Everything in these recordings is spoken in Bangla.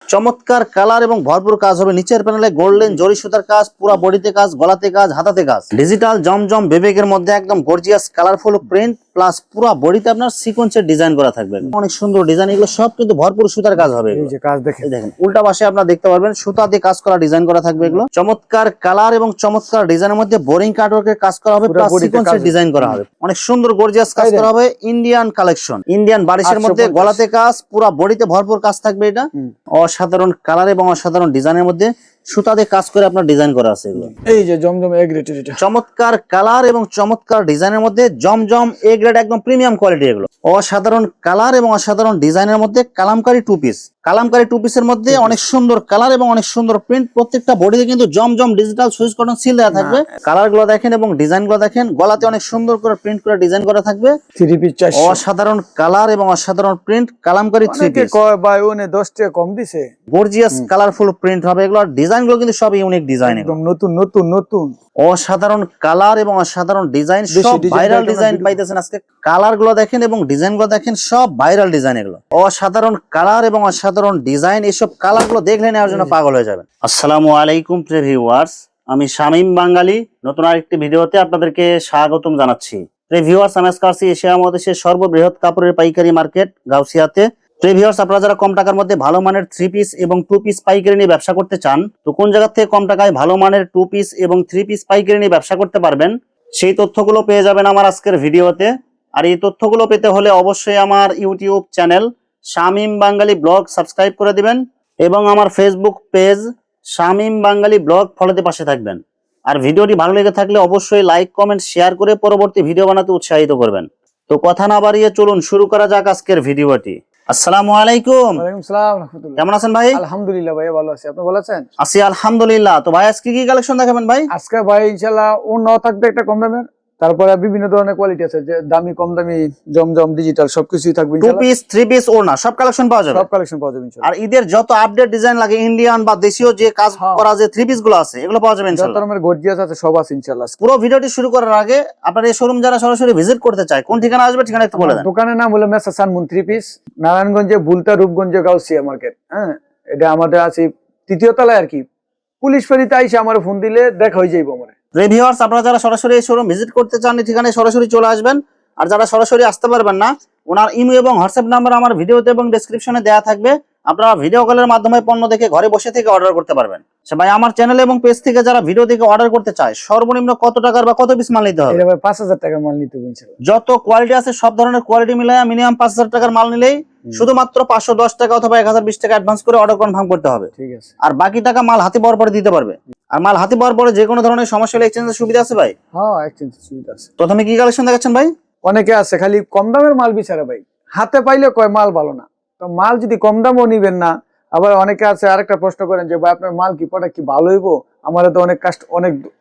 চমৎকার কালার এবং ভরপুর কাজ হবে। নিচের প্যানেলে গোল্ডেন জরি সুতার কাজ, পুরো বডিতে কাজ, গলাতে কাজ, হাতাতে কাজ, ডিজিটাল জমজম বিবেকের মধ্যে একদম গর্জিয়াস কালারফুল প্রিন্ট প্লাস পুরো বডিতে আপনার সিকোয়েন্সের ডিজাইন করা থাকবে। অনেক সুন্দর ডিজাইন, এগুলো সব কিন্তু ভরপুর সুতার কাজ হবে। এই যে কাজ দেখেন, দেখেন উল্টা পাশে আপনারা দেখতে পারবেন সুতা দিয়ে কাজ করা ডিজাইন করা থাকবে। এগুলো চমৎকার কালার এবং চমৎকার ডিজাইনের মধ্যে বোরিং কাটওয়ার্কের কাজ করা হবে, প্লাস সিকোয়েন্সের ডিজাইন করা হবে। অনেক সুন্দর গর্জিয়াস কাজ করা হবে। ইন্ডিয়ান কালেকশন, ইন্ডিয়ান বারিশের মধ্যে গলাতে কাজ, পুরো বডিতে ভরপুর কাজ থাকবে। এটা অসাধারণ কালার এবং অসাধারণ ডিজাইনের মধ্যে সুতা দিয়ে কাজ করে আপনার ডিজাইন করা আছে। এগুলো এই যে জমজম এ গ্রেড, এটা চমৎকার কালার এবং চমৎকার ডিজাইনের মধ্যে জমজম এ গ্রেড, একদম প্রিমিয়াম কোয়ালিটি। এগুলো অসাধারণ কালার এবং অসাধারণ ডিজাইনের মধ্যে kalamkari two piece. Kalamkari two পিসের মধ্যে অনেক সুন্দর কালার এবং অনেক সুন্দর প্রিন্ট। প্রত্যেকটা বডিতে কিন্তু জমজম ডিজিটাল সুইচ কটন সিল দেওয়া থাকবে। কালার গুলো দেখেন এবং ডিজাইন গুলো দেখেন। গলাতে অনেক সুন্দর করে প্রিন্ট করে ডিজাইন করা থাকবে। থ্রি পিস অসাধারণ কালার এবং অসাধারণ প্রিন্ট। কালামকারী থ্রি পিস কয় ভাই ওনে 10 টাকা কম দিছে। গর্জিয়াস কালারফুল প্রিন্ট হবে। এগুলো ডিজাইন গুলো কিন্তু সব ইউনিক ডিজাইন, একদম নতুন নতুন নতুন অসাধারণ কালার এবং অসাধারণ ডিজাইন। সব ভাইরাল ডিজাইন পাইতেছেন আজকে। কালার গুলো দেখেন এবং ডিজাইন গুলো দেখেন, সব ভাইরাল ডিজাইন। এগুলো অসাধারণ কালার এবং অসাধারণ ডিজাইন। এইসব কালার গুলো দেখলে নেওয়ার জন্য পাগল হয়ে যাবেন। আসসালামু আলাইকুম প্রিয় ভিউয়ার্স, আমি শামীম বাঙালি নতুন আরেকটি ভিডিওতে আপনাদেরকে স্বাগতম জানাচ্ছি। প্রিয় ভিউয়ার্স, আমি আজকে আসছি এশিয়া মহাদেশের সর্ববৃহৎ কাপড়ের পাইকারি মার্কেট গাউসিয়াতে। প্রিয় ভিউয়ার্স, আপনারা যারা কম টাকার মধ্যে ভালো মানের থ্রি পিস এবং টু পিস পাইকারি নিয়ে ব্যবসা করতে চান, তো কোন জায়গা থেকে কম টাকায় ভালো মানের টু পিস এবং থ্রি পিস পাইকারি নিয়ে ব্যবসা করতে পারবেন, সেই তথ্যগুলো পেয়ে যাবেন আমার আজকের ভিডিওতে। আর এই তথ্যগুলো পেতে হলে অবশ্যই আমার ইউটিউব চ্যানেল শামীম বাঙালি ব্লগ সাবস্ক্রাইব করে দিবেন এবং আমার ফেসবুক পেজ শামীম বাঙালি ব্লগ ফলোতে পাশে থাকবেন। আর ভিডিওটি ভালো লেগে থাকলে অবশ্যই লাইক কমেন্ট শেয়ার করে পরবর্তী ভিডিও বানাতে উৎসাহিত করবেন। তো কথা না বাড়িয়ে চলুন শুরু করা যাক আজকের ভিডিওটি। আসসালামু আলাইকুম। ওয়ালাইকুম আসসালাম রাহমাতুল্লাহ। কেমন আছেন ভাই? আলহামদুলিল্লাহ ভাই, ভালো আছি। আপনি ভালো আছেন? আছি আলহামদুলিল্লাহ। তো ভাই আজকে কি কালেকশন দেখাবেন ভাই? আজকে ভাই ইনশাআল্লাহ অন্য থাকবে একটা কম দামের, তারপরে বিভিন্ন ধরনের কোয়ালিটি আছে, যে দামি কম দামি জমজম ডিজিটাল সবকিছুই থাকবে টু ইনশাআল্লাহ। পিস থ্রি পিস ওড়না সব কালেকশন পাওয়া যাবে। সব কালেকশন পাওয়া যাবে ইনশাআল্লাহ। আর ঈদের যত আপডেট ডিজাইন লাগে ইন্ডিয়ান বা দেশীয় যে কাজ করা যে থ্রি পিস গুলো আছে এগুলো পাওয়া যাবে যত ইনশাআল্লাহ। রকমের গর্জিয়াস আছে সব আছে ইনশাআল্লাহ। পুরো ভিডিওটি শুরু করার আগে আপনার এই শোরুম যারা সরাসরি ভিজিট করতে চায় কোন ঠিকানা আসবে ঠিকানা একটু বলে দেন। দোকানের নাম হলো মেসা সানমুন থ্রি পিস, নারায়ণগঞ্জে বুলতা রূপগঞ্জে গাউসিয়া মার্কেট। হ্যাঁ, এটা আমাদের আছে তৃতীয় তলায় আর কি। পুলিশ ফাঁড়িতে আইসে আমার ফোন দিলে দেখা হয়ে যাইবো আমার। ভিউয়ার্স, আপনারা যারা সরাসরি এই শোরুম ভিজিট করতে চান এই ঠিকানায় সরাসরি চলে আসবেন। আর যারা সরাসরি আসতে পারবেন না, ওনার ইমেল এবং হোয়াটসঅ্যাপ নাম্বার আমার ভিডিওতে এবং ডেসক্রিপশনে দেওয়া থাকবে। আপনারা ভিডিও কলের মাধ্যমে পণ্য দেখে ঘরে বসে থেকে অর্ডার করতে পারবেন। ভাই আমার চ্যানেল এবং পেজ থেকে যারা ভিডিও দেখে অর্ডার করতে চায় সর্বনিম্ন কত টাকার বা কত পিস মাল নিতে হবে? 5000 টাকা মাল নিতে হবে ইনশাআল্লাহ। যত কোয়ালিটি আছে সব ধরনের কোয়ালিটি মিলায় মিনিমাম 5000 টাকার মাল নিলেই শুধুমাত্র 510 টাকা অথবা 1020 টাকা অ্যাডভান্স করে অর্ডার কনফার্ম করতে হবে। ঠিক আছে। আর বাকি টাকা মাল হাতে পাওয়ার পরে দিতে পারবে। আর মাল হাতে পাওয়ার পরে যে কোনো ধরনের সমস্যা হলে এক্সচেঞ্জের সুবিধা আছে ভাই? হ্যাঁ, এক্সচেঞ্জের সুবিধা আছে। প্রথমে কি কালেকশন দেখাচ্ছেন ভাই? অনেকে আছে খালি কম দামের মাল বিচারে ভাই, হাতে পাইলে কয় মাল ভালো না। তো মাল যদি কম দামও নিবেন না, আবার অনেকে আছে আরেকটা প্রশ্ন করেন যে ভাই আপনার মাল কি প্রোডাক্ট কি ভালো হইবো? আমাদের তো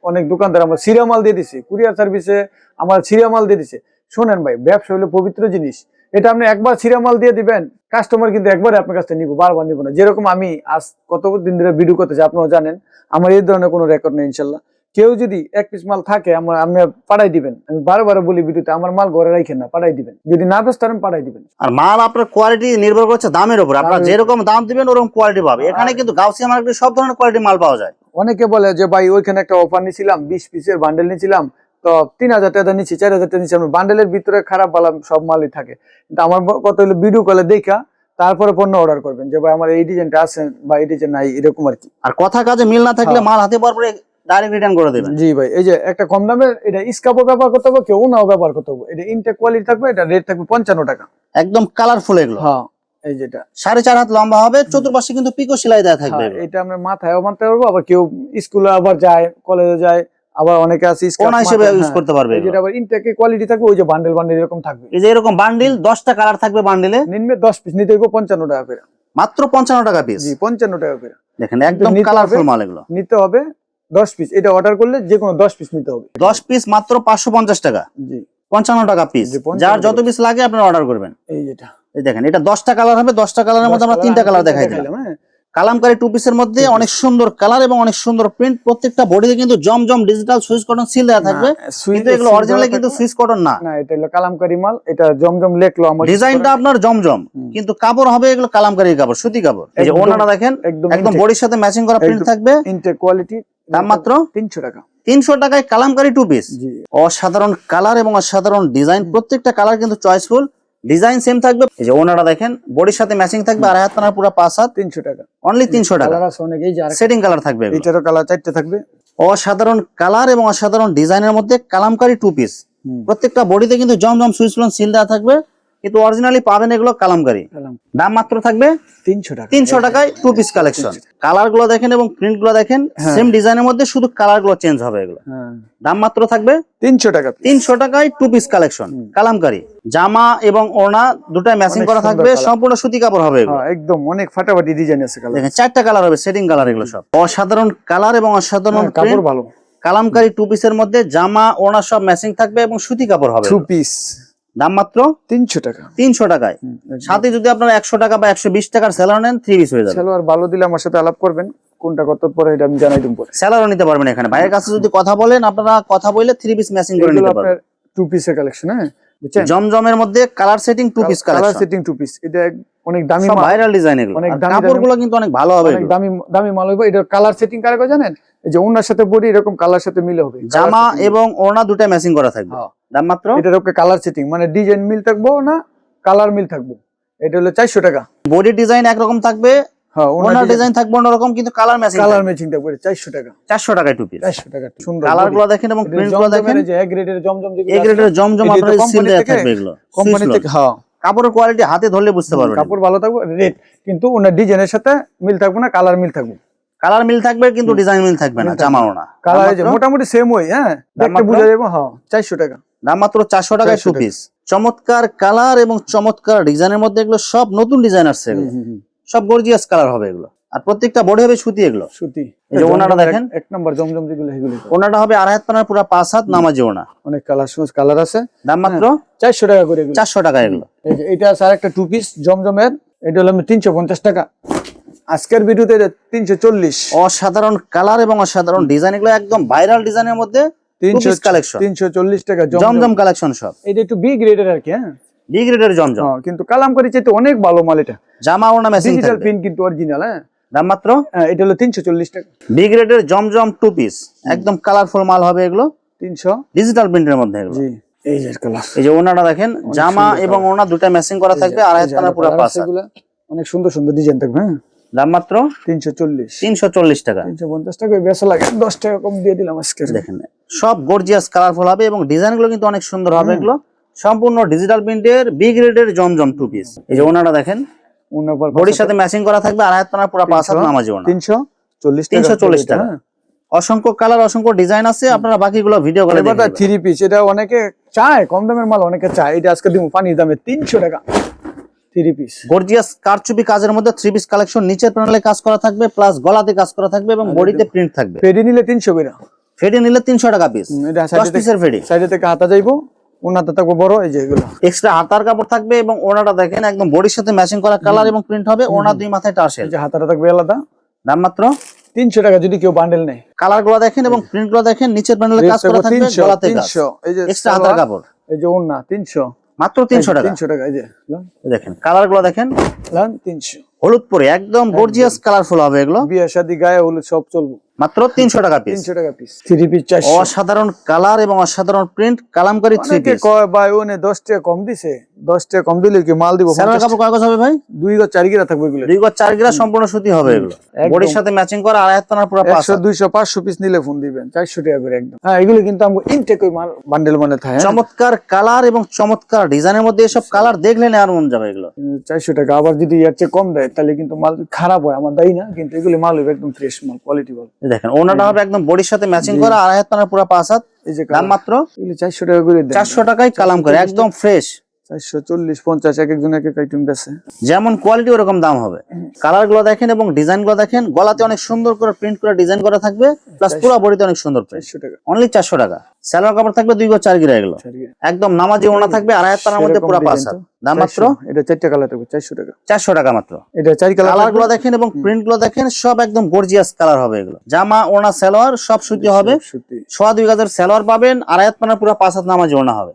অনেক দোকানদার আমরা সিরিয়া মাল দিয়ে দিছি, কুরিয়ার সার্ভিসে আমার সিরিয়া মাল দিয়ে দিছে। শোনেন ভাই, ব্যবসা হলো পবিত্র জিনিস। এটা আপনি একবার সিরিয়া মাল দিয়ে দিবেন, কাস্টমার কিন্তু একবারে আপনার কাছ থেকে নিবো, বারবার নিবো না। যেরকম আমি আজ কতদিন ধরে ভিডিও করতেছি, আপনারা জানেন আমার এই ধরনের কোনো রেকর্ড নেই ইনশাল্লাহ। কেউ যদি এক পিস মাল থাকে আপনি পাঠাই দিবেন। আমি বারবার বলি ভিডিওতে, আমার মাল ঘরে রাখেন না, পাঠাই দিবেন। যদি না বেচতে পারেন পাঠাই দিবেন। আর মাল আপনার কোয়ালিটি নির্ভর করছে দামের উপর। আপনারা যেরকম দাম দিবেন ওরকম কোয়ালিটি পাবে। এখানে কিন্তু গাউসিয়া মার্কেটে সব ধরনের কোয়ালিটি মাল পাওয়া যায়। অনেকে বলে যে ভাই ওইখানে একটা অফার নিছিলাম, 20 পিসের বান্ডেল নিছিলাম, তো 3000 টাকা নিচ্ছি, 4000 টাকা নিচ্ছি। বান্ডেলের ভিতরে খারাপ ভালো সব মালই থাকে। কিন্তু আমার কথা হলো ভিডিও কলে দেখা তারপরে পণ্য অর্ডার করবেন, যে ভাই আমার এই ডিজাইনটা আছে বা এই ডিজাইন নাই, এরকম আর কি। আর কথা কাজে মিল না থাকলে মাল হাতে পাওয়ার পরে ডাইরেক্ট রিটার্ন করে দেবেন। জি ভাই, এই যে একটা কম দামের এটা স্কাপও ব্যবহার করতে হবে, কেউ নাও ব্যবহার করতে হবে। এটা ইনটেক কোয়ালিটি থাকবে, এটা রেট থাকবে 55 টাকা। একদম কালারফুল এগুলো। হ্যাঁ, এই যেটা 4.5 হাত লম্বা হবে, চতুর্পাশে কিন্তু পিকো সেলাই দেওয়া থাকবে। এটা আমরা মাথায়ও মানতে পারবো, আবার কেউ স্কুলে আবার যায়, কলেজে যায়, আবার অনেকে আছে কোনা হিসেবে ইউজ করতে পারবে। যেটা আবার ইনটেকে কোয়ালিটি থাকবে, ওই যে বান্ডেল এরকম থাকবে। এই যে এরকম বান্ডিল 10টা কালার থাকবে বান্ডিলে। নিম্নে 10 পিস নিতে হইব 55 টাকা করে। মাত্র 55 টাকা পিস। জি, 55 টাকা করে। দেখেন একদম কালারফুল মাল এগুলো। নিতে হবে 10 পিস। এটা অর্ডার করলে যে কোনো 10 পিস নিতে হবে। 10 পিস মাত্র 550 টাকা। জি, 55 টাকা পিস। যার যত পিস লাগে আপনারা অর্ডার করবেন। এই যেটা এই দেখেন এটা 10টা কালার হবে। 10টা কালারের মধ্যে আমরা 3টা কালার দেখাই দিলাম। কালামকারী টু পিসের মধ্যে অনেক সুন্দর কালার এবং অনেক সুন্দর প্রিন্ট, প্রত্যেকটা বডিতে কিন্তু জমজম ডিজিটাল সুইচ কটন সিল দেওয়া থাকবে, কিন্তু এগুলো অরিজিনালি কিন্তু সুইচ কটন না, এটা হলো কালামকারী মাল, এটা জমজম লেখলো আমার ডিজাইনটা আপনার জমজম, কিন্তু কাপড় হবে এগুলো কালামকারী কাপড়, সুতি কাপড়। এই যে ওনাটা দেখেন একদম বডির সাথে ম্যাচিং করা প্রিন্ট থাকবে, ইনটেক কোয়ালিটি, দাম মাত্র 300 টাকা। 300 টাকায় কালামকারী টু পিস। অসাধারণ কালার এবং অসাধারণ ডিজাইন, প্রত্যেকটা কালার কিন্তু চয়েসফুল, ডিজাইন সেম থাকবে। এই যে ওনাটা দেখেন বডির সাথে ম্যাচিং থাকবে, আর হাত পানার পুরো 5 হাত, 300 টাকা অনলি 300 টাকা। কালার আছে অনেক, এই যে সেটিং কালার থাকবে, এটারও কালার 4টা থাকবে। অসাধারণ কালার এবং অসাধারণ ডিজাইনের মধ্যে কালামকারী টু পিস, প্রত্যেকটা বডিতে কিন্তু জমজম সুইচ লোন সিল দেওয়া থাকবে, কিন্তু অরিজিনালি পাবেন এগুলো কালামকারী। দাম মাত্র থাকবে 300 টাকা। 300 টাকায় টু পিস কালেকশন। কালার গুলো দেখেন এবং প্রিন্ট গুলো দেখেন, সেম ডিজাইনের মধ্যে শুধু কালার গুলো চেঞ্জ হবে এগুলো। দাম মাত্র থাকবে 300 টাকা। 300 টাকায় টু পিস কালেকশন কালামকারী। জামা এবং ওড়না দুটাই ম্যাচিং করা থাকবে, সম্পূর্ণ সুতি কাপড় হবে এগুলো। একদম অনেক ফাটাফাটি ডিজাইন আছে কালার। দেখেন 4টা কালার হবে, সেটিং কালার এগুলো সব। অসাধারণ কালার এবং অসাধারণ কাপড় ভালো। কালামকারী টু পিসের মধ্যে জামা ওড়না সব ম্যাচিং থাকবে এবং সুতি কাপড় হবে। টু পিস দাম মাত্র 300 টাকা। 300 টাকায়। সাথে যদি আপনারা 100 টাকা বা 120 টাকার সেলার নেন, 3 পিস হয়ে যাবে। সেলার ভালো দিলে আমার সাথে আলাপ করবেন, কোনটা কত পরে এটা আমি জানাই দেব পরে। সেলারও নিতে পারবেন এখানে, ভাইয়ের কাছে যদি কথা বলেন আপনারা, কথা বলে 3 পিস ম্যাচিং করে নিতে পারবেন। টু পিসের কালেকশন, হ্যাঁ বুঝছেন, জমজমের মধ্যে colour setting two piece collection, colour setting two piece, এটা অনেক দামি মাল, ভাইরাল ডিজাইন এগুলো। অনেক দামি কাপড়গুলো কিন্তু অনেক ভালো হবে, অনেক দামি দামি মাল হবে। এটা কালার সেটিং কারে করে জানেন, এই যে ওনার সাথে বডি এরকম কালার সাথে মিলে হবে, জামা এবং ওড়না দুটো ম্যাচিং করা থাকবে। দাম মাত্র, এটার ওকে কালার সেটিং মানে ডিজাইন মিল থাকবো না, কালার মিল থাকবো। এটা হলো 400 টাকা। বডি ডিজাইন একরকম থাকবে, হ্যাঁ ওড়না ডিজাইন থাকবে অন্যরকম, কিন্তু কালার ম্যাচিং, কালার ম্যাচিং থাকবে। 400 টাকা। 400 টাকায় টু পিস। 400 টাকা। সুন্দর কালার গুলো দেখেন এবং প্রিন্ট গুলো দেখেন, যে এ গ্রেডের জমজম, যেগুলো এ গ্রেডের জমজম আপনাদের সিল দেয়া থাকবে এগুলো কোম্পানি থেকে। হ্যাঁ, কাপড়ের কোয়ালিটি হাতে ধরলে বুঝতে পারবেন, কাপড় ভালো থাকবে, রেট কিন্তু ওনার ডিজাইনের সাথে মিল থাকবে না, কালার মিল থাকবে। কালার মিল থাকবে কিন্তু ডিজাইন মিল থাকবে না, জামা ওড়না কালার যে মোটামুটি সেম ওই, হ্যাঁ দেখতে বুঝা যাবে। হ্যাঁ, 400 টাকা। দাম মাত্র 400 টাকায় টু পিস। চমৎকার কালার এবং চমৎকার ডিজাইনের মধ্যে এগুলো সব নতুন ডিজাইন আসছে, এগুলো সব গর্জিয়াস কালার হবে এগুলো, আর প্রত্যেকটা বডি হবে সুতি এগুলো, সুতি। এই যে ওনাটা দেখেন, এক নাম্বার জমজম যেগুলো এগুলো, ওনাটা হবে আড়াই হাত পানার পুরো 5 হাত নামাজি ওনা। অনেক কালার সুজ কালার আছে। দাম মাত্র 400 টাকা করে এগুলো। 400 টাকা এগুলো। এই যে এটা আছে আরেকটা টু পিস জমজমের, এটা হলো 350 টাকা। আজকের ভিডিওতে 340। অসাধারণ কালার এবং অসাধারণ ডিজাইন, এগুলো একদম ভাইরাল ডিজাইনের মধ্যে 300 কালেকশন, 340 টাকা জমজম কালেকশন সব। এটা একটু বি গ্রেডের আর কি, হ্যাঁ বি গ্রেডের জমজম, কিন্তু কালামকারী চাইতে অনেক ভালো মাল। এটা জামা ওড়না ম্যাচিং ডিজিটাল থাকবে, প্রিন্ট কিন্তু অরিজিনাল। হ্যাঁ, দাম মাত্র, এটা হলো 340 টাকা। বি গ্রেডের জমজম টু পিস, একদম কালারফুল মাল হবে এগুলো, 300 ডিজিটাল প্রিন্টের মধ্যে এগুলো। জি, এই যে কালার। এই যে ওনাটা দেখেন, জামা এবং ওড়না দুটো ম্যাচিং করা থাকবে, আড়াই হাত পানার পুরো 5 হাত, অনেক সুন্দর সুন্দর ডিজাইন থাকবে। হ্যাঁ, দাম মাত্র 340। 340 টাকা। 350 টাকা বেশি লাগে, 10 টাকা কম দিয়ে দিলাম আজকে। দেখেন সব গর্জিয়াস কালারফুল হবে এবং ডিজাইন গুলো কিন্তু অনেক সুন্দর হবে এগুলো, সম্পূর্ণ ডিজিটাল প্রিন্টের বি গ্রেডের জমজম টু পিস। এই যে ওনাটা দেখেন, বডির সাথে ম্যাচিং করা থাকবে, আড়াই হাত পানার পুরো 5 হাত নামাজি ওনা। 340 টাকা। অসংখ্য কালার, অসংখ্য ডিজাইন আছে, আপনারা বাকিগুলো ভিডিও করে দেখবেন। এবার থ্রি পিস, এটা অনেকে চায়, কম দামের মাল অনেকে চায়, এটা আজকে দিব পানির দামে 300 টাকা। থ্রি পিস গর্জিয়াস কারচুপি কাজের মধ্যে থ্রি পিস কালেকশন, নিচের প্যানেলে কাজ করা থাকবে, প্লাস গলাতে কাজ করা থাকবে এবং বডিতে প্রিন্ট থাকবে। ফেডি নিলে 300 করে, ফেডি নিলে 300 টাকা পিস। এটা 10 পিসের ফেডি, সাইডে থেকে হাতা যাইবো, ওনাটা থাকবে বড়। এই যে এগুলো এক্সট্রা হাতার কাপড় থাকবে এবং ওনাটা দেখেন একদম বডির সাথে ম্যাচিং করা কালার এবং প্রিন্ট হবে, ওনা দুই মাথায় টার্সেল। এই যে হাতাটা থাকবে আলাদা। দাম মাত্র 300 টাকা যদি কেউ বান্ডেল নেয়। কালার গুলো দেখেন এবং প্রিন্ট গুলো দেখেন, নিচের প্যানেলে কাজ করা থাকবে, গলাতে কাজ, 300। এই যে এক্সট্রা হাতার কাপড়, এই যে ওনা 300, মাত্র 300 টাকা। 300 টাকা। এই যে দেখেন কালার গুলো দেখেন, 300। হলুদ পরে একদম গর্জিয়াস কালারফুল হবে এগুলো, বিয়ে শাদী গায়ে হলুদ সব চলবে। মাত্র 300 টাকা পিস। 300 টাকা পিস। Three piece 400। অসাধারণ কালার এবং অসাধারণ প্রিন্ট কালামকারী থ্রি অনেকে পিস। কয় ভাই ওনে 10 টাকা কম দিছে, 10 টাকা কম দিলে কি মাল দিব? সেলার কাপড় কয় গজ হবে ভাই? 2 গজ 4 গিরা থাকবে এগুলো। 2 গজ 4 গিরা সম্পূর্ণ সুতি হবে এগুলো, বডির সাথে ম্যাচিং করা, আড়াই হাত পানার পুরো 5 100 200 500 পিস নিলে ফোন দিবেন, 400 টাকা করে একদম। হ্যাঁ, এগুলো কিন্তু আমগো ইনটেক ওই মাল বান্ডেল মানে থাকে। চমৎকার কালার এবং চমৎকার ডিজাইনের মধ্যে এসব কালার দেখলে আর মন যাবে এগুলো। 400 টাকা। আবার যদি এর চেয়ে কম দেয় তাহলে কিন্তু মাল খারাপ হয়, আমার দায়ী না, কিন্তু এগুলো মাল হবে একদম ফ্রেশ মাল, কোয়ালিটি মাল। দেখেন ওনাটা হবে একদম বডির সাথে ম্যাচিং করা, আড়াই হাত পানার পুরো 5 হাত। এই যে দাম মাত্র এগুলো 400 টাকা করে দেন। 400 টাকায় কালাম করে একদম ফ্রেশ। 440 50 এক একজন এক এক আইটেম বেচে, যেমন কোয়ালিটি ওরকম দাম হবে। কালার গুলো দেখেন এবং ডিজাইন গুলো দেখেন, গলাতে অনেক সুন্দর করে প্রিন্ট করে ডিজাইন করা থাকবে, প্লাস পুরো বডিতে অনেক সুন্দর প্রিন্ট। 400 টাকা। অনলি 400 টাকা। সালোয়ার কাপড় থাকবে 2 গজ 4 গিরা এগুলো একদম নামাজি ওড়না থাকবে আর আয়াত পানার মধ্যে পুরো 5 হাত। দাম মাত্র এটা 4টা কালার থাকবে 400 টাকা। 400 টাকা মাত্র। এটা 4 কালার কালার গুলো দেখেন এবং প্রিন্ট গুলো দেখেন সব একদম গর্জিয়াস কালার হবে এগুলো। জামা ওড়না সালোয়ার সব সুতি হবে। সোয়া 2 গজের সালোয়ার পাবেন আর আয়াত পানার পুরো 5 হাত নামাজি ওড়না হবে।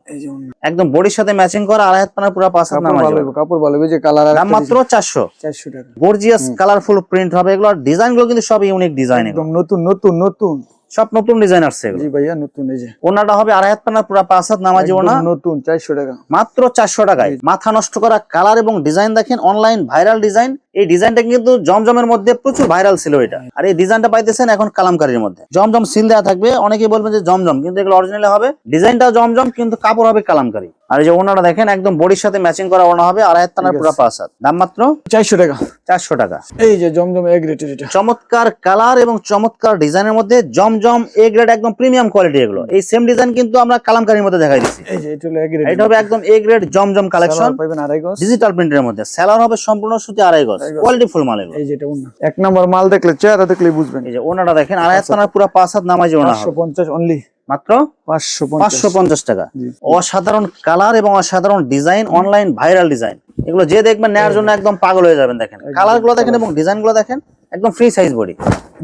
একদম বডির সাথে ম্যাচিং করা আর আয়াত পানার পুরো 5 হাত নামাজি ওড়না। কাপড় ভালো হবে যে কালার। দাম মাত্র 400 টাকা। গর্জিয়াস কালারফুল প্রিন্ট হবে এগুলো। ডিজাইন গুলো কিন্তু সব ইউনিক ডিজাইন একদম নতুন নতুন নতুন সব নতুন ডিজাইন আসছে এগুলো। জি ভাইয়া নতুন। এই যে ওনাটা হবে আর আয়াত পানার পুরো 5 হাত নামাজি ওড়না নতুন 400 টাকা মাত্র 400 টাকায়। মাথা নষ্ট করা কালার এবং ডিজাইন দেখেন অনলাইন ভাইরাল ডিজাইন। এই ডিজাইনটা কিন্তু জমজমের মধ্যে প্রচুর ভাইরাল ছিল এটা। আর এই ডিজাইনটা পাইতেছেন এখন কালামকারীর মধ্যে। জমজম সিল দেওয়া থাকবে, অনেকেই বলবেন যে জমজম, কিন্তু এগুলো অরিজিনাল হবে। ডিজাইনটাও জমজম কিন্তু কাপড় হবে কালামকারী। আর এই যে ওনাটা দেখেন একদম বডির সাথে ম্যাচিং করা ওনা হবে আর আয়াত পানার পুরো 5 হাত। দাম মাত্র 400 টাকা। 400 টাকা। এই যে জমজম এ গ্রেড এটা চমৎকার কালার এবং চমৎকার ডিজাইনের মধ্যে জমজম এ গ্রেড একদম প্রিমিয়াম কোয়ালিটি এগুলো। এই সেম ডিজাইন কিন্তু আমরা কালামকারীর মধ্যে দেখাই দিচ্ছি। এই যে এটা হলো এ গ্রেড। এটা হবে একদম এ গ্রেড জমজম কালেকশন পাবেন 2.5 গজ ডিজিটাল প্রিন্টের মধ্যে। সেলার হবে সম্পূর্ণ সুতি 2.5 গজ কোয়ালিটি ফুল মাল এগুলো। এই যে এটা ওন্না এক নাম্বার মাল দেখলে চেহারা দেখলেই বুঝবেন। এই যে ওনাটা দেখেন আর আয়াত পানার পুরো 5 হাত নামাজি ওনা হবে 550 অনলি মাত্র 550 টাকা। জি। অসাধারণ কালার এবং অসাধারণ ডিজাইন অনলাইন ভাইরাল ডিজাইন এগুলো যে দেখবেন নেওয়ার জন্য একদম পাগল হয়ে যাবেন। দেখেন কালার গুলো দেখেন এবং ডিজাইন গুলো দেখেন একদম ফ্রি সাইজ বডি।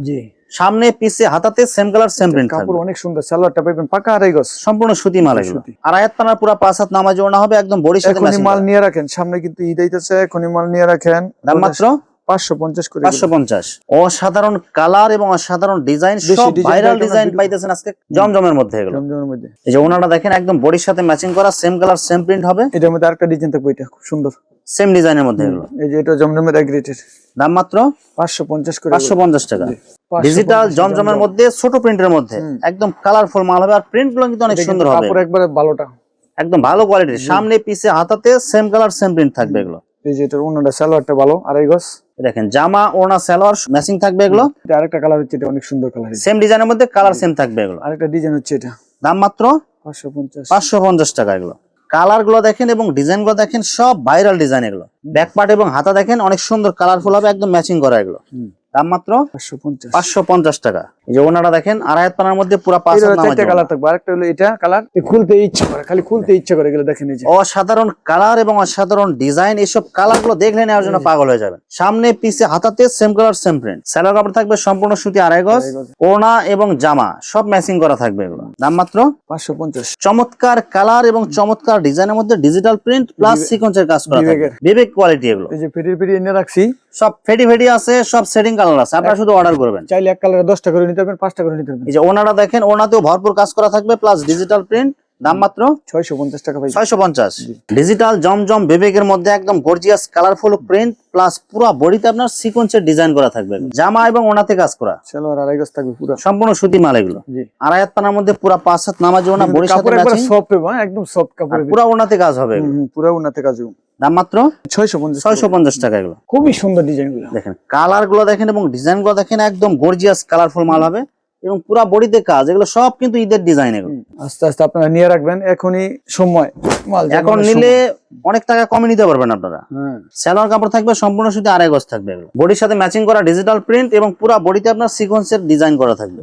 জি সামনে পিছে হাতাতে সেম কালার সেম প্রিন্ট থাকবে। কাপড় অনেক সুন্দর। সালোয়ারটা পাবেন পাকা 2.5 গজ সম্পূর্ণ সুতি মাল এগুলো। আর আয়াত পানার পুরো 5 হাত নামাজি ওনা হবে একদম বডির সাথে এখনই ম্যাচিং মাল নিয়ে রাখেন, সামনে কিন্তু ঈদ আইতেছে। এখনই মাল নিয়ে রাখেন। দাম মাত্র 550 করে। 550। অসাধারণ কালার এবং অসাধারণ ডিজাইন সব ভাইরাল ডিজাইন পাইতেছেন আজকে জমজমের মধ্যে এগুলো। জমজমের মধ্যে এই যে ওনাটা দেখেন একদম বডির সাথে ম্যাচিং করা সেম কালার সেম প্রিন্ট হবে। এটার মধ্যে আরেকটা ডিজাইন থাকবে, এটা খুব সুন্দর সেম ডিজাইনের মধ্যে এগুলো। এই যে এটা জমজমের এগ্রেটেড। দাম মাত্র 550 করে। 550 টাকা। ডিজিটাল জমজমের মধ্যে ছোট প্রিন্টের মধ্যে একদম কালারফুল মাল হবে আর প্রিন্ট গুলো কিন্তু অনেক সুন্দর হবে। কাপড় একবারে ভালোটা একদম ভালো কোয়ালিটির। সামনে পিছে হাতাতে সেম কালার সেম প্রিন্ট থাকবে এগুলো। এই যে এটার ওন্নাটা সালোয়ারটা ভালো 2.5 গজ। দেখেন জামা ওড়না সালোয়ার ম্যাচিং থাকবে এগুলো। এটা আরেকটা কালার হচ্ছে, এটা অনেক সুন্দর কালার। সেম ডিজাইনের মধ্যে কালার সেম থাকবে এগুলো। আরেকটা ডিজাইন হচ্ছে এটা। দাম মাত্র 550 টাকা এগুলো। কালার গুলো দেখেন এবং ডিজাইন গুলো দেখেন সব ভাইরাল ডিজাইন এগুলো। ব্যাক পার্ট এবং হাতা দেখেন অনেক সুন্দর কালারফুল হবে একদম ম্যাচিং করা এগুলো। দাম মাত্র 550 টাকা। এই যে ওনাটা দেখেন আর আয়াত পানার মধ্যে পুরো 5 হাত নামাজি কালার থাকবে। আরেকটা হলো এটা কালার খুলতে ইচ্ছা করে, খালি খুলতে ইচ্ছা করে গেলে দেখেন। এই যে অসাধারণ কালার এবং অসাধারণ ডিজাইন এসব কালার গুলো দেখলে নেওয়ার জন্য পাগল হয়ে যাবেন। সামনে পিছে হাতাতে same colour same print. Salwar কাপড় থাকবে সম্পূর্ণ সুতি 2.5 গজ। ওড়না এবং জামা সব ম্যাচিং করা থাকবে এগুলো। দাম মাত্র 550। চমৎকার কালার এবং চমৎকার ডিজাইনের মধ্যে ডিজিটাল প্রিন্ট প্লাস সিকোয়েন্সের কাজ করা থাকবে। বিবেক কোয়ালিটি এগুলো। এই যে ফেটি ফেটি এনে রাখছি, সব ফেটি ফেটি আছে, সব সেটিং কালার আছে। আপনারা শুধু অর্ডার করবেন। চাইলে এক কালারে 10 টাকা করে নিতে পারবেন, 5 টাকা করে নিতে পারবেন। এই যে ওনাটা দেখেন ওনাতেও ভরপুর কাজ করা থাকবে প্লাস ডিজিটাল প্রিন্ট। দাম মাত্র 650 টাকা ভাই। 650। ডিজিটাল জমজম বিবেকের মধ্যে একদম গর্জিয়াস কালারফুল প্রিন্ট প্লাস পুরো বডিতে আপনার সিকোয়েন্সের ডিজাইন করা থাকবে। জামা এবং ওনাতে কাজ করা। সালোয়ার 2.5 গজ থাকবে পুরো সম্পূর্ণ সুতি মাল এগুলো। আর আয়াত পানার মধ্যে পুরো 5 হাত নামাজি ওনা বডির সাথে ম্যাচিং। সফট হবে, একদম সফট কাপড়। পুরো ওনাতে কাজ হবে এগুলো। পুরো ওনাতে কাজ হবে। দাম মাত্র 650 টাকা এগুলো। খুবই সুন্দর ডিজাইন গুলো দেখেন কালার গুলো দেখেন এবং ডিজাইন গুলো দেখেন একদম গর্জিয়াস কালারফুল মাল হবে এবং পুরো বডিতে কাজ। এগুলো সব কিন্তু ঈদের ডিজাইন এগুলো। আস্তে আস্তে আপনারা নিয়ে রাখবেন, এখনই সময়। মাল এখন নিলে অনেক টাকা কমে নিতে পারবেন আপনারা। সালোয়ার কাপড় থাকবে সম্পূর্ণ সুতি 2.5 গজ থাকবে এগুলো। বডির সাথে ম্যাচিং করা ডিজিটাল প্রিন্ট এবং পুরো বডিতে আপনার সিকোয়েন্সের ডিজাইন করা থাকবে।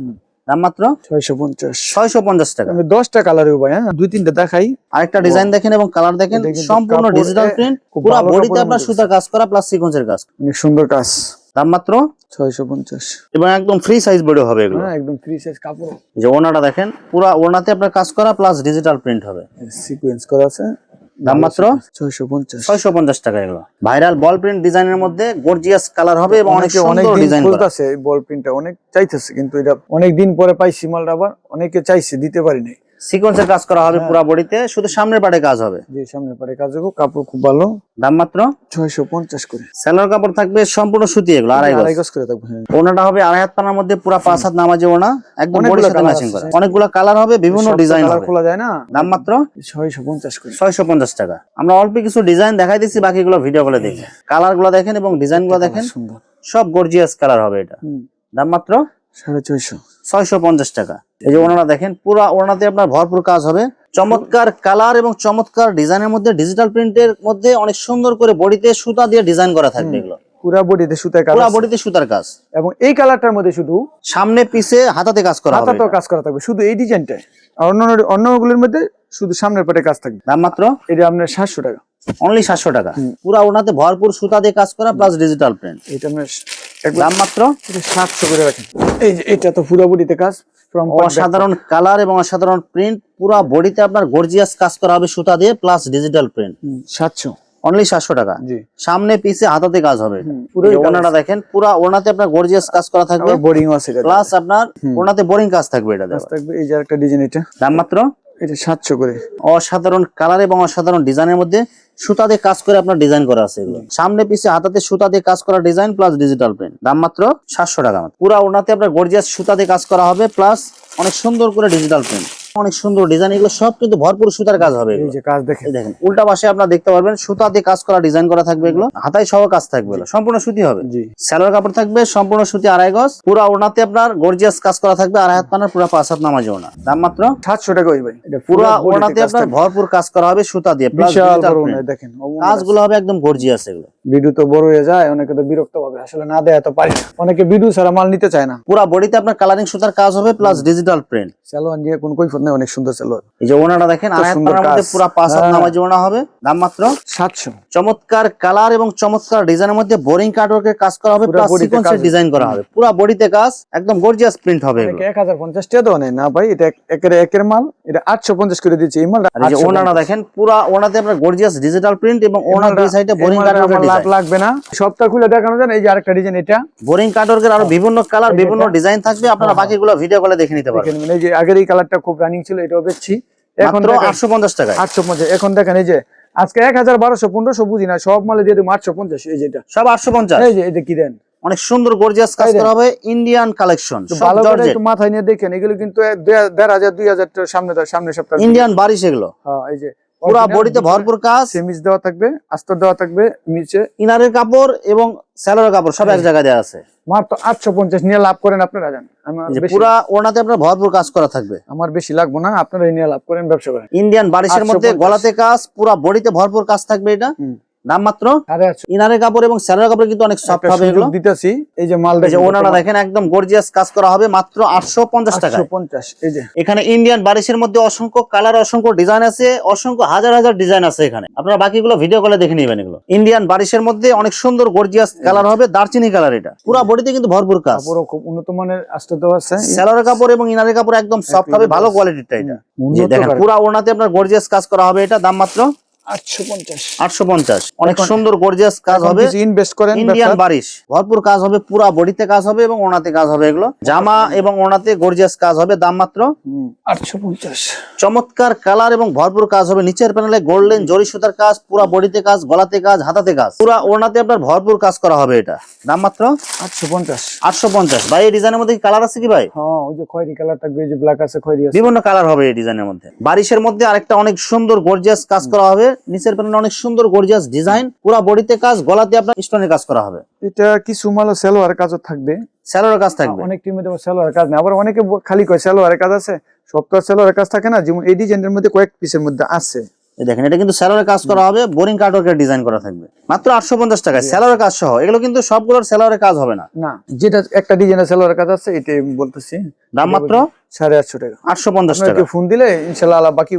দাম মাত্র 650 টাকা। আমি 10টা কালার হবে, হ্যাঁ 2-3টা দেখাই। আরেকটা ডিজাইন দেখেন এবং কালার দেখেন সম্পূর্ণ ডিজিটাল প্রিন্ট পুরো বডিতে আপনার সুতা কাজ করা প্লাস সিকোয়েন্সের কাজ। অনেক সুন্দর কাজ। দাম মাত্র 650 এবং একদম ফ্রি সাইজ বডি হবে এগুলো। হ্যাঁ একদম ফ্রি সাইজ কাপড়। এই যে ওনাটা দেখেন পুরো ওনাতে আপনার কাজ করা প্লাস ডিজিটাল প্রিন্ট হবে। সিকোয়েন্স করা আছে। দাম মাত্র 650 টাকা এগুলো। ভাইরাল বল প্রিন্ট ডিজাইনের মধ্যে গর্জিয়াস কালার হবে এবং অনেক সুন্দর ডিজাইন করা আছে। এই বল প্রিন্টটা অনেক চাইতেছে, কিন্তু এটা অনেক দিন পরে পাইছি মালটা, আবার অনেকে চাইছে দিতে পারি নাই। সিকোয়েন্সের কাজ করা হবে পুরো বডিতে, শুধু সামনের পাটে কাজ হবে। জি সামনের পাটে কাজ হবে, কাপড় খুব ভালো। দাম মাত্র 650 করে। সালোয়ার কাপড় থাকবে সম্পূর্ণ সুতি এগুলো 2.5 গজ করে থাকবে। ওনাটা হবে 2.5 হাত পানার মধ্যে পুরো 5 হাত নামাজি ওনা একদম বডির সাথে ম্যাচিং করা। অনেকগুলো কালার হবে, বিভিন্ন ডিজাইন হবে, খোলা যায় না। দাম মাত্র 650 করে। 650 টাকা। আমরা অল্প কিছু ডিজাইন দেখাই দিচ্ছি, বাকিগুলো ভিডিও কলে দেখি। কালার গুলো দেখেন এবং ডিজাইন গুলো দেখেন সুন্দর, সব গর্জিয়াস কালার হবে এটা। দাম মাত্র 650 টাকা। এই যে ওনারা দেখেন পুরো ওনাতে আপনার ভরপুর কাজ হবে। চমৎকার কালার এবং চমৎকার ডিজাইনের মধ্যে ডিজিটাল প্রিন্টের মধ্যে অনেক সুন্দর করে বডিতে সুতা দিয়ে ডিজাইন করা থাকবে এগুলো। পুরা বডিতে সুতার কাজ পুরা আছে। বডিতে সুতার কাজ এবং এই কালারটার মধ্যে শুধু সামনে পিছে হাতাতে কাজ করা হবে হাতাতেও কাজ করা থাকবে, শুধু এই ডিজাইনটাই। আর অন্যগুলোর মধ্যে শুধু সামনের পাটে কাজ থাকবে। দাম মাত্র এটা আপনার 700 টাকা, অনলি 700 টাকা। পুরা ওনাতে ভরপুর সুতা দিয়ে কাজ করা প্লাস ডিজিটাল প্রিন্ট। এটা আপনার দাম মাত্র 700 করে রাখেন। এই যে এটা তো পুরো বডিতে কাজ, ফ্রম অসাধারণ কালার এবং অসাধারণ প্রিন্ট, পুরা বডিতে আপনার গর্জিয়াস কাজ করা হবে সুতা দিয়ে প্লাস ডিজিটাল প্রিন্ট। 700 অনলি 700 টাকা। জি, সামনে পিছে হাতাতে কাজ হবে। পুরো ওনাটা দেখেন, পুরা ওনাতে আপনার গর্জিয়াস কাজ করা থাকবে, বোরিং আছে এটা, প্লাস আপনার ওনাতে বোরিং কাজ থাকবে এটা কাজ দেওয়া। থাকবে। এই যে একটা ডিজাইন, এটা দাম মাত্র এটা 700 করে। অসাধারণ কালার এবং অসাধারণ ডিজাইনের মধ্যে সুতা দিয়ে কাজ করে আপনার ডিজাইন করা আছে এগুলো। সামনে পিছে হাতাতে সুতা দিয়ে কাজ করা ডিজাইন প্লাস ডিজিটাল প্রিন্ট। দাম মাত্র 700 টাকা। পুরা ওনাতে আপনার গর্জিয়াস সুতা দিয়ে কাজ করা হবে প্লাস অনেক সুন্দর করে ডিজিটাল প্রিন্ট, অনেক সুন্দর ডিজাইন। এগুলো সব কিন্তু ভরপুর সুতার কাজ হবে এই এগুলো। যে কাজ দেখেন, এই দেখেন উল্টা পাশে আপনারা দেখতে পারবেন সুতা দিয়ে কাজ করা ডিজাইন করা থাকবে এগুলো। হাতায় সহ কাজ থাকবে এগুলো, সম্পূর্ণ সুতি হবে। জি, সালোয়ার কাপড় থাকবে সম্পূর্ণ সুতি 2.5 গজ। পুরা ওনাতে আপনার গর্জিয়াস কাজ করা থাকবে, 2.5 হাত পানার পুরা 5 হাত নামাজি ওনা। দাম মাত্র 700 টাকা ওই ভাই। এটা পুরা বডিতে ওনাতে কাজ আপনার থাকবে। ভরপুর কাজ করা হবে সুতা দিয়ে প্লাস বিশাল ডিজিটাল বড় প্রিন্ট। ওনা দেখেন, কাজগুলো হবে একদম গর্জিয়াস এগুলো। ভিডিও তো বড় হয়ে যায়, অনেকে তো বিরক্ত হবে, আসলে না দেয় তো পারি না। অনেকে ভিডিও ছাড়া মাল নিতে চায় না। পুরা বডিতে আপনার কালারিং সুতার কাজ হবে প্লাস ডিজিটাল প্রিন্ট। সালোয়ার নিয়ে কোন কৈফত নেই, অনেক সুন্দর সালোয়ার। এই যে ওনাটা দেখেন, 2.5 সুন্দর পানার মধ্যে কাজ। পুরা 5 হাত হ্যাঁ। নামাজি ওনা হবে। দাম মাত্র 700। চমৎকার কালার এবং চমৎকার ডিজাইনের মধ্যে বোরিং কাটওয়ার্কের কাজ করা হবে পুরা প্লাস বডিতে সিকোয়েন্সের কাজ। ডিজাইন করা হবে। পুরা বডিতে কাজ, একদম গর্জিয়াস প্রিন্ট হবে এগুলো। 1050 টাকা তো নেই না ভাই, এটা একের মাল, এটা 850 করে দিচ্ছে এই মাল। আর এই যে ওনাটা দেখেন, পুরা ওনাতে আপনার গর্জিয়াস ডিজিটাল প্রিন্ট এবং ওনার দুই সাইডে বোরিং কাটওয়ার্কের লাভ ডিজাইন। লাগবে না, সবটা খুলে দেখানো যায়। এই যে আরেকটা ডিজাইন, এটা বোরিং কাটওয়ার্কের আরো বিভিন্ন কালার বিভিন্ন ডিজাইন থাকবে, আপনারা বাকিগুলো ভিডিও কলে দেখে নিতে দেখে পারবেন। নেবেন। এই যে আগের এই কালারটা খুব রানিং ছিল, এটাও বেচছি এখন মাত্র 850 টাকায়। 850। এখন দেখেন এই যে আজকে 1000 1200 1500 বুঝি না, সব মালে দিয়ে দেবো 850। এই যে এটা সব 850। এই যে এটা কি দেন, অনেক সুন্দর গর্জিয়াস কাজ করা হবে, ইন্ডিয়ান কালেকশন, সব ভালো করে জর্জেট একটু মাথায় নিয়ে দেখেন। এগুলো কিন্তু 1500 2000 টাকা সামনে সপ্তাহে। ইন্ডিয়ান বারিশ এগুলো। হ্যাঁ, এই যে পুরা বডিতে ভরপুর কাজ, সেমিজ দেওয়া থাকবে, আস্তর দেওয়া থাকবে নিচে। ইনারের কাপড় এবং সালোয়ারের কাপড় সব এক জায়গায় দেওয়া আছে। মাত্র 850 নিয়ে লাভ করেন আপনারা। জান আমার যে বেশি, পুরা ওনাতে আপনার ভরপুর কাজ করা থাকবে। আমার বেশি লাগবে না, আপনারা এই নিয়ে লাভ করেন, ব্যবসা করেন। ইন্ডিয়ান বারিশের মধ্যে 850 গলাতে কাজ, পুরা বডিতে ভরপুর কাজ থাকবে এটা। দাম মাত্র 850 ইনারের কাপড় এবং সালোয়ারের কাপড় কিন্তু অনেক সফট হবে এগুলো। দিতেছি। এই যে মাল এই যে ওনারা দেখেন, একদম গর্জিয়াস কাজ করা হবে মাত্র 850 টাকা। 850। এই যে এখানে ইন্ডিয়ান বারিশের মধ্যে অসংখ্য কালার, অসংখ্য ডিজাইন আছে, অসংখ্য হাজার হাজার ডিজাইন আছে এখানে। আপনারা বাকিগুলো ভিডিও কলে দেখে নেবেন এগুলো। ইন্ডিয়ান বারিশের মধ্যে অনেক সুন্দর গর্জিয়াস কালার হবে, দারচিনি কালার। এটা পুরো বডিতে কিন্তু ভরপুর কাজ। কাপড়ও খুব উন্নত মানের আস্তর দেওয়া আছে। সালোয়ারের কাপড় এবং ইনারের কাপড় একদম সফট হবে, ভালো কোয়ালিটিটা এটা। যে দেখেন পুরো ওনাতে আপনার গর্জিয়াস কাজ করা হবে এটা। দাম মাত্র 850। 850। অনেক সুন্দর গর্জিয়াস কাজ হবে, ইনভেস্ট করেন, ইন্ডিয়ান বারিশ ভরপুর কাজ হবে, পুরা বডিতে কাজ হবে এবং ওনাতে কাজ হবে এগুলো। জামা এবং ওনাতে গর্জিয়াস কাজ হবে। দাম মাত্র 850। চমৎকার কালার এবং ভরপুর কাজ হবে। নিচের প্যানেলে গোল্ডেন জরি সুতার কাজ, পুরা বডিতে কাজ, গলাতে কাজ, হাতাতে কাজ, পুরা ওনাতে আপনার ভরপুর কাজ করা হবে এটা। দাম মাত্র 850। 850। ভাই এই ডিজাইনের মধ্যে কালার আছে কি ভাই? হ্যাঁ, ওই যে খয়েরি কালার থাকবে, এই যে ব্ল্যাক আছে, খয়েরি আছে, বিভিন্ন কালার হবে এই ডিজাইনের মধ্যে। বারিশের মধ্যে আরেকটা অনেক সুন্দর গর্জিয়াস কাজ করা হবে, নিচের প্যানেলে অনেক সুন্দর গর্জিয়াস ডিজাইন, পুরা বডিতে কাজ, গলাতে আপনার স্টোনের কাজ করা হবে। এটা কিছু মাল সালোয়ার কাজও থাকবে, সালোয়ারের কাজ থাকবে। অনেক টিমে দেবো সালোয়ার কাজ নেই, আবার অনেকে খালি কয় সালোয়ারের কাজ আছে। সব তো সালোয়ারের কাজ থাকে না, যেমন এই ডিজাইনের মধ্যে কয়েক পিসের মধ্যে আছে। এই দেখেন, এটা কিন্তু সালোয়ারের কাজ করা হবে, বোরিং কাটওয়ার্কের ডিজাইন করা থাকবে। মাত্র 850 টাকায় সালোয়ারের কাজ সহ। এগুলো কিন্তু সবগুলোর সালোয়ারের কাজ হবে না। না, যেটা একটা ডিজাইনের সালোয়ারের কাজ আছে, এটাই আমি বলতেছি। দাম মাত্র 850 টাকা। 850 টাকা। আপনাকে ফোন দিলে ইনশাআল্লাহ আল্লাহ বাকি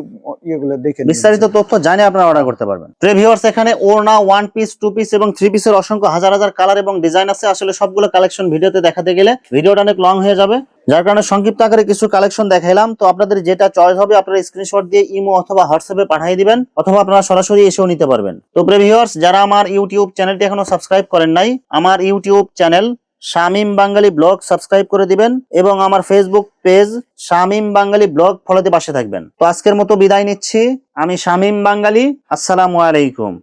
ইয়েগুলো দেখে নিবেন। বিস্তারিত তথ্য জানে আপনারা অর্ডার করতে পারবেন। প্রিয় ভিউয়ার্স, এখানে ওড়না, ওয়ান পিস, টু পিস এবং থ্রি পিসের অসংখ্য হাজার হাজার কালার এবং ডিজাইন আছে। আসলে সবগুলো কালেকশন ভিডিওতে দেখাতে গেলে ভিডিওটা অনেক লং হয়ে যাবে, যার কারণে সংক্ষিপ্ত আকারে কিছু কালেকশন দেখাইলাম। তো আপনাদের যেটা চয়েস হবে আপনারা স্ক্রিনশট দিয়ে ইমো অথবা হোয়াটসঅ্যাপে পাঠিয়ে দিবেন, অথবা আপনারা সরাসরি এসেও নিতে পারবেন। তো প্রিয় ভিউয়ার্স, যারা আমার ইউটিউব চ্যানেলটি এখনো সাবস্ক্রাইব করেন নাই, আমার ইউটিউব চ্যানেল শামীম বাঙালি ব্লগ সাবস্ক্রাইব করে দিবেন এবং আমার ফেসবুক পেজ শামীম বাঙালি ব্লগ ফলোতে পাশে থাকবেন। তো আজকের মতো বিদায় নিচ্ছি, আমি শামীম বাঙালি। আসসালামু আলাইকুম।